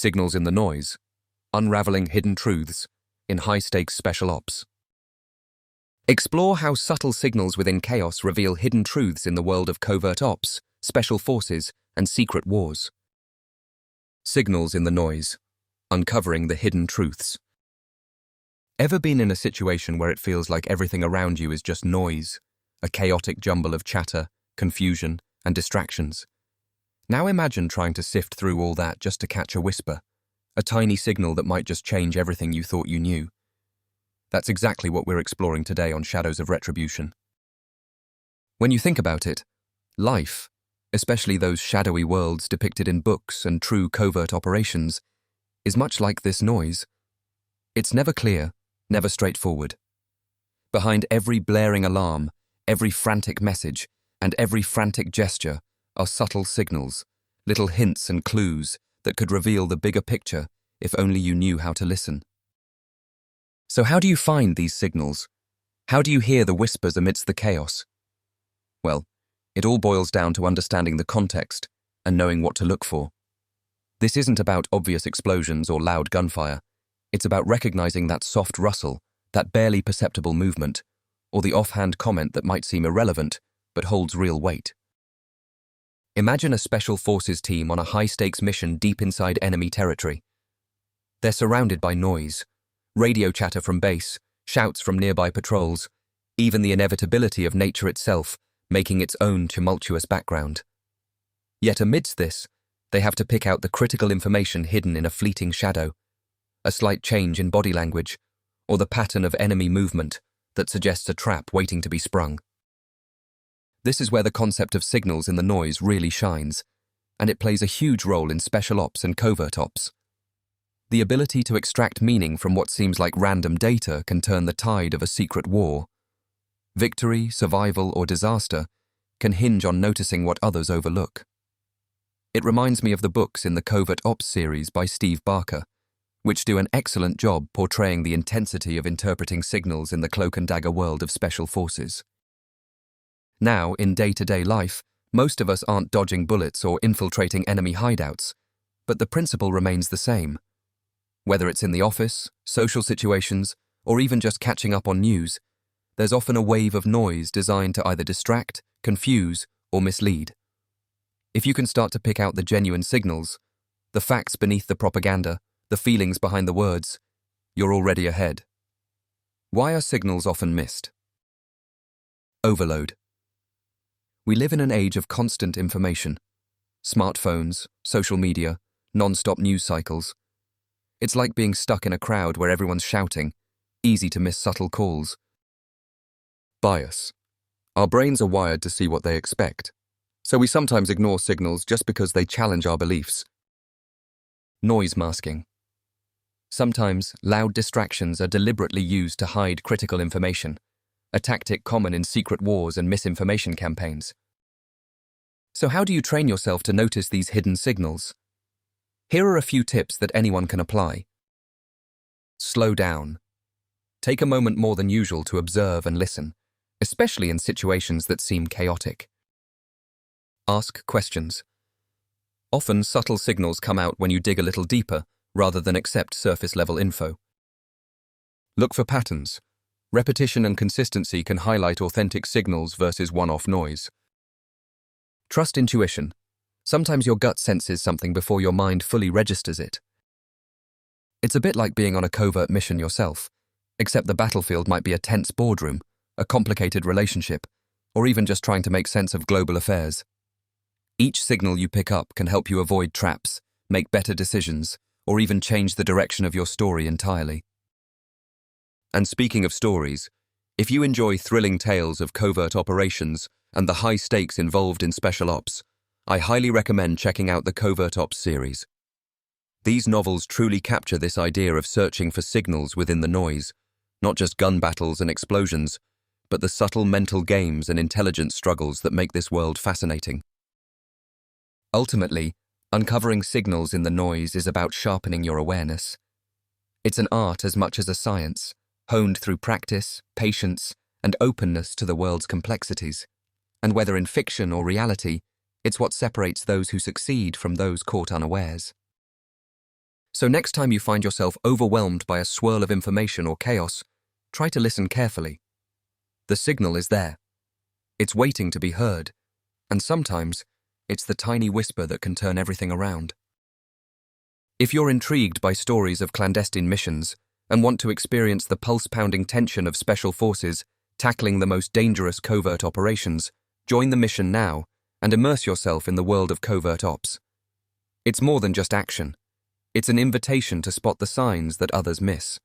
Signals in the Noise, Unraveling Hidden Truths in High-Stakes Special Ops. Explore how subtle signals within chaos reveal hidden truths in the world of covert ops, special forces, and secret wars. Signals in the Noise, Uncovering the Hidden Truths. Ever been in a situation where it feels like everything around you is just noise, a chaotic jumble of chatter, confusion, and distractions? Now imagine trying to sift through all that just to catch a whisper, a tiny signal that might just change everything you thought you knew. That's exactly what we're exploring today on Shadows of Retribution. When you think about it, life, especially those shadowy worlds depicted in books and true covert operations, is much like this noise. It's never clear, never straightforward. Behind every blaring alarm, every frantic message, and every frantic gesture are subtle signals, little hints and clues that could reveal the bigger picture if only you knew how to listen. So how do you find these signals? How do you hear the whispers amidst the chaos? Well, it all boils down to understanding the context and knowing what to look for. This isn't about obvious explosions or loud gunfire. It's about recognizing that soft rustle, that barely perceptible movement, or the offhand comment that might seem irrelevant but holds real weight. Imagine a special forces team on a high-stakes mission deep inside enemy territory. They're surrounded by noise, radio chatter from base, shouts from nearby patrols, even the inevitability of nature itself making its own tumultuous background. Yet amidst this, they have to pick out the critical information hidden in a fleeting shadow, a slight change in body language, or the pattern of enemy movement that suggests a trap waiting to be sprung. This is where the concept of signals in the noise really shines, and it plays a huge role in special ops and covert ops. The ability to extract meaning from what seems like random data can turn the tide of a secret war. Victory, survival, or disaster can hinge on noticing what others overlook. It reminds me of the books in the Covert Ops series by Steve Barker, which do an excellent job portraying the intensity of interpreting signals in the cloak and dagger world of special forces. Now, in day-to-day life, most of us aren't dodging bullets or infiltrating enemy hideouts, but the principle remains the same. Whether it's in the office, social situations, or even just catching up on news, there's often a wave of noise designed to either distract, confuse, or mislead. If you can start to pick out the genuine signals, the facts beneath the propaganda, the feelings behind the words, you're already ahead. Why are signals often missed? Overload. We live in an age of constant information. Smartphones, social media, non-stop news cycles. It's like being stuck in a crowd where everyone's shouting, easy to miss subtle calls. Bias. Our brains are wired to see what they expect, so we sometimes ignore signals just because they challenge our beliefs. Noise masking. Sometimes loud distractions are deliberately used to hide critical information, a tactic common in secret wars and misinformation campaigns. So how do you train yourself to notice these hidden signals? Here are a few tips that anyone can apply. Slow down. Take a moment more than usual to observe and listen, especially in situations that seem chaotic. Ask questions. Often subtle signals come out when you dig a little deeper rather than accept surface-level info. Look for patterns. Repetition and consistency can highlight authentic signals versus one-off noise. Trust intuition. Sometimes your gut senses something before your mind fully registers it. It's a bit like being on a covert mission yourself, except the battlefield might be a tense boardroom, a complicated relationship, or even just trying to make sense of global affairs. Each signal you pick up can help you avoid traps, make better decisions, or even change the direction of your story entirely. And speaking of stories, if you enjoy thrilling tales of covert operations and the high stakes involved in special ops, I highly recommend checking out the Covert Ops series. These novels truly capture this idea of searching for signals within the noise, not just gun battles and explosions, but the subtle mental games and intelligence struggles that make this world fascinating. Ultimately, uncovering signals in the noise is about sharpening your awareness. It's an art as much as a science, honed through practice, patience, and openness to the world's complexities. And whether in fiction or reality, it's what separates those who succeed from those caught unawares. So next time you find yourself overwhelmed by a swirl of information or chaos, try to listen carefully. The signal is there. It's waiting to be heard, and sometimes it's the tiny whisper that can turn everything around. If you're intrigued by stories of clandestine missions and want to experience the pulse-pounding tension of special forces tackling the most dangerous covert operations, join the mission now and immerse yourself in the world of covert ops. It's more than just action. It's an invitation to spot the signs that others miss.